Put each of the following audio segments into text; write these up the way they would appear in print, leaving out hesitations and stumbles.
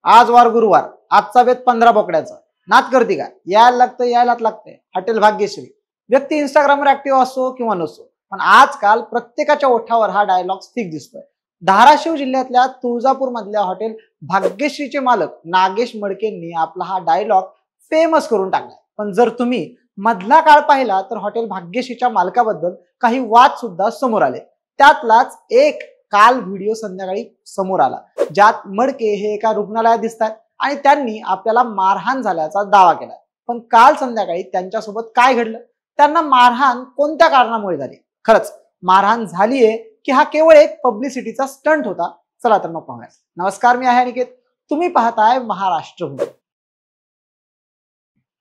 आज वार गुरुवार, आजचा बेत 15 बोकड्याचा. नात करते का? यायलाच लागतंय. हॉटेल भाग्यश्री. व्यक्ती इंस्टाग्रामवर ऍक्टिव्ह असो किंवा नसो, पण आजकाल प्रत्येकाच्या ओठावर हा डायलॉग स्टिक दिसतोय. धाराशिव जिल्ह्यातल्या तुळजापूर मधल्या हॉटेल भाग्यश्रीचे मालक नागेश मडकेंनी आपला हा डायलॉग फेमस करून टाकलाय. पण जर तुम्ही मधला काळ पाहिला तर हॉटेल भाग्यश्रीच्या मालकाबद्दल काही वाद सुद्धा समोर आले. त्यातलाच एक काल व्हिडिओ संध्याकाळी समोर आला, ज्यात मडके हे एका रुग्णालयात दिसतात आणि त्यांनी आपल्याला मारहाण झाल्याचा दावा केला. पण काल संध्याकाळी त्यांच्यासोबत काय घडलं, त्यांना मारहाण कोणत्या कारणामुळे झाली, खरंच मारहाण झालीये की हा केवळ एक पब्लिसिटीचा स्टंट होता? चला तर मग पाहूया. नमस्कार, मी आहे अनिकेत. तुम्ही पाहताय महाराष्ट्र भूमी.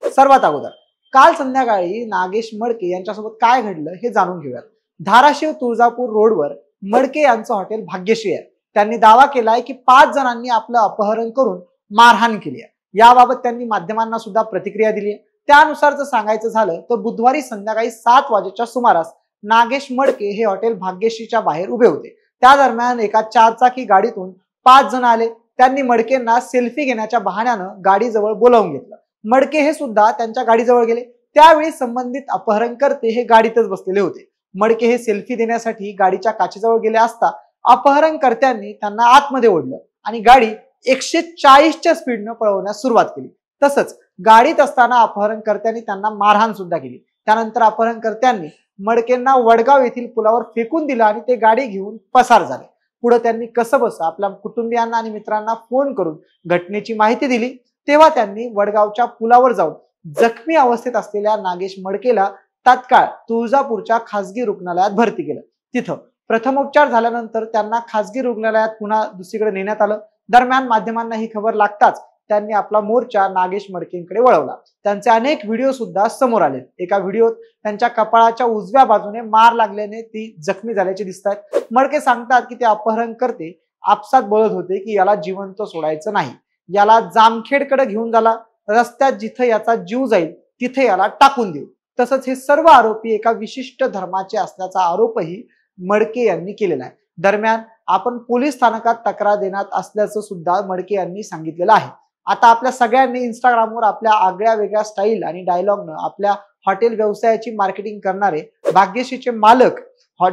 सर्वात अगोदर काल संध्याकाळी नागेश मडके यांच्यासोबत काय घडलं हे जाणून घेऊयात. धाराशिव तुळजापूर रोडवर मडके यांचं हॉटेल भाग्यश्री आहे. त्यांनी दावा केलाय की 5 जणांनी आपलं अपहरण करून मारहाण केली आहे. याबाबत त्यांनी माध्यमांना सुद्धा प्रतिक्रिया दिली आहे. त्यानुसार जर सांगायचं झालं तर बुधवारी संध्याकाळी 7 वाजेच्या सुमारास नागेश मडके हे हॉटेल भाग्यश्रीच्या बाहेर उभे होते. त्या दरम्यान एका 4 चाकी गाडीतून 5 जण आले. त्यांनी मडकेंना सेल्फी घेण्याच्या बहाण्यानं गाडीजवळ बोलावून घेतलं. मडके हे सुद्धा त्यांच्या गाडीजवळ गेले. त्यावेळी संबंधित अपहरणकर्ते हे गाडीतच बसलेले होते. मडके हे सेल्फी देण्यासाठी गाडीच्या काचेजवळ गेले असता अपहरणकर्त्यांनी त्यांना आतमध्ये ओढलं आणि गाडी 140च्या स्पीडनं पळवण्यास सुरुवात केली. तसंच गाडीत असताना अपहरणकर्त्यांनी त्यांना मारहाण सुद्धा केली. त्यानंतर अपहरणकर्त्यांनी मडकेंना वडगाव येथील पुलावर फेकून दिलं आणि ते गाडी घेऊन पसार झाले. पुढे त्यांनी कसंबसं आपल्या कुटुंबियांना आणि मित्रांना फोन करून घटनेची माहिती दिली. तेव्हा त्यांनी वडगावच्या पुलावर जाऊन जखमी अवस्थेत असलेल्या नागेश मडकेला तात्काळ तुळजापूरच्या खासगी रुग्णालयात भरती केलं. तिथं प्रथमोपचार झाल्यानंतर त्यांना खासगी रुग्णालयात पुन्हा दुसरीकडे नेण्यात आलं. दरम्यान माध्यमांना ही खबर लागताच त्यांनी आपला मोर्चा नागेश मडकेंकडे वळवला. त्यांचे अनेक व्हिडिओ सुद्धा समोर आले. एका व्हिडिओत त्यांच्या कपाळाच्या उजव्या बाजूने मार लागल्याने ती जखमी झाल्याचे दिसतात. मडके सांगतात की ते अपहरणकर्ते आपसात बोलत होते की याला जिवंत सोडायचं नाही, याला जामखेडकडे घेऊन जाला, रस्त्यात जिथे याचा जीव जाईल तिथे याला टाकून देऊ. तसंच हे सर्व आरोपी एका विशिष्ट धर्माचे असल्याचा आरोपही मडके यांनी केलेला आहे. दरम्यान आपण पोलीस स्थानकात तक्रार देण्यात असल्याचं सुद्धा मडके यांनी सांगितलेलं आहे. आता आपल्या सगळ्यांनी इंस्टाग्रामवर आपल्या आगळ्या वेगळ्या स्टाईल आणि डायलॉगनं आपल्या हॉटेल व्यवसायाची मार्केटिंग करणारे भाग्यश्रीचे मालक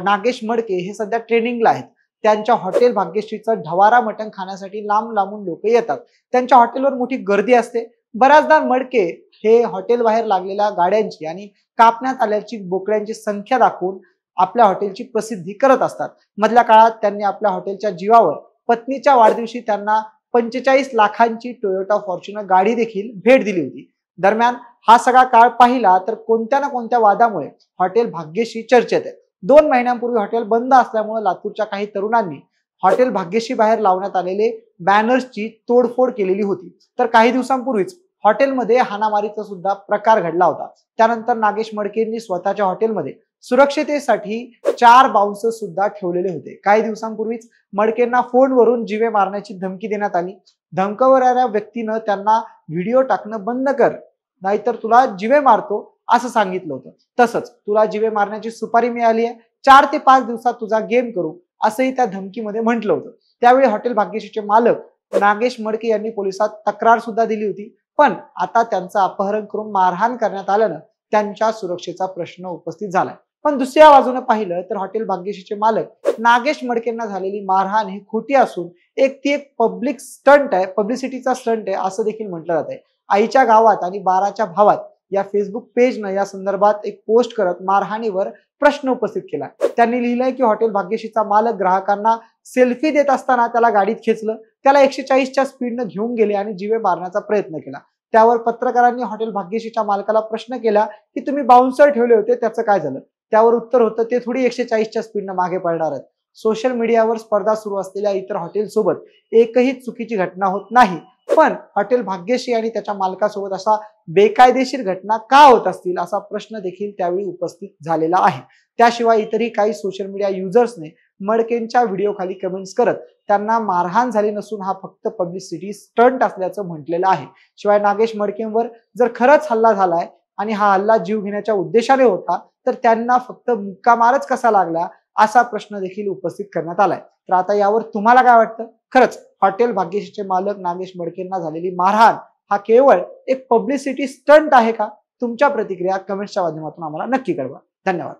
नागेश मडके हे सध्या ट्रेनिंगला आहेत. त्यांच्या हॉटेल भाग्यश्रीचं ढवारा मटण खाण्यासाठी लांब लांबून लोक येतात. त्यांच्या हॉटेलवर मोठी गर्दी असते. बऱ्याचदा मडके हे हॉटेल बाहेर लागलेल्या गाड्यांची आणि कापण्यात आल्याची बोकड्यांची संख्या दाखवून आपल्या हॉटेलची प्रसिद्धी करत असतात. मधल्या काळात त्यांनी आपल्या हॉटेलच्या जीवावर पत्नीच्या वाढदिवशी त्यांना 45 लाखांची टोयोटा फॉर्च्युनर गाडी देखील भेट दिली होती. दरम्यान हा सगळा काळ पाहिला तर कोणत्या ना कोणत्या वादामुळे हॉटेल भाग्यश्री चर्चेत आहे. 2 महिन्यांपूर्वी हॉटेल बंद असल्यामुळे लातूरच्या काही तरुणांनी हॉटेल भाग्यश्री बाहेर लावण्यात आलेले बॅनर्सची तोडफोड केलेली होती. तर काही दिवसांपूर्वीच हॉटेलमध्ये हाणामारीचा सुद्धा प्रकार घडला होता. त्यानंतर नागेश मडकेंनी स्वतःच्या हॉटेलमध्ये सुरक्षितेसाठी 4 बाउन्सर सुद्धा ठेवलेले होते. काही दिवसांपूर्वीच मडकेंना फोनवरून जीवे मारण्याची धमकी देण्यात आली. धमकावणाऱ्या व्यक्तीनं त्यांना व्हिडिओ टाकणं बंद कर, नाहीतर तुला जीवे मारतो असं सांगितलं होतं. तसंच तुला जीवे मारण्याची सुपारी मिळाली आहे, 4 ते 5 दिवसात तुझा गेम करू असंही त्या धमकीमध्ये म्हटलं होतं. त्यावेळी हॉटेल भाग्यश्रीचे मालक नागेश मडके यांनी पोलिसात तक्रार सुद्धा दिली होती. पण आता त्यांचं अपहरण करून मारहाण करण्यात आल्यानं त्यांच्या सुरक्षेचा प्रश्न उपस्थित झालाय. पण दुसऱ्या बाजूने पाहिलं तर हॉटेल भाग्यश्रीचे मालक नागेश मडकेंना झालेली मारहाण ही खोटी असून ती एक पब्लिक स्टंट आहे, पब्लिसिटीचा स्टंट आहे असं देखील म्हटलं जात आहे. आईच्या गावात आणि बाराच्या भावात या फेसबुक पेजनं या संदर्भात एक पोस्ट करत मारहाणीवर प्रश्न उपस्थित केला. त्यांनी लिहिलंय की हॉटेल भाग्यश्रीचा मालक ग्राहकांना सेल्फी देत असताना त्याला गाडीत खेचलं, त्याला 140च्या स्पीडनं घेऊन गेले आणि जीवे मारण्याचा प्रयत्न केला. त्यावर पत्रकारांनी हॉटेल भाग्यश्रीच्या मालकाला प्रश्न केला की तुम्ही बाउन्सर ठेवले होते त्याचं काय झालं. त्यावर उत्तर होतं ते थोडी 140च्या स्पीडनं मागे पडणार आहेत. सोशल मीडियावर स्पर्धा सुरू असलेल्या इतर हॉटेलसोबत एकही चुकीची घटना होत नाही, पण हॉटेल भाग्यश्री आणि त्याच्या मालकासोबत असा बेकायदेशीर घटना का होत असतील असा प्रश्न देखील त्यावेळी उपस्थित झालेला आहे. त्याशिवाय इतरही काही सोशल मीडिया युजर्सने मडकेंच्या व्हिडिओ खाली कमेंट्स करत त्यांना मारहाण झाली नसून हा फक्त पब्लिसिटी स्टंट असल्याचं म्हटलेलं आहे. शिवाय नागेश मडकेंवर जर खरंच हल्ला झालाय आणि हा हल्ला जीव घेण्याच्या उद्देशाने होता तर त्यांना फक्त मुक्का मारच कसा लागला असा प्रश्न देखील उपस्थित करण्यात आलाय. तर आता यावर तुम्हाला काय वाटतं खरंच हॉटेल भाग्यश्रीचे मालक नागेश मडकेंना झालेली मारहाण हा केवळ एक पब्लिसिटी स्टंट आहे का? तुमच्या प्रतिक्रिया कमेंट्सच्या माध्यमातून आम्हाला नक्की कळवा. धन्यवाद.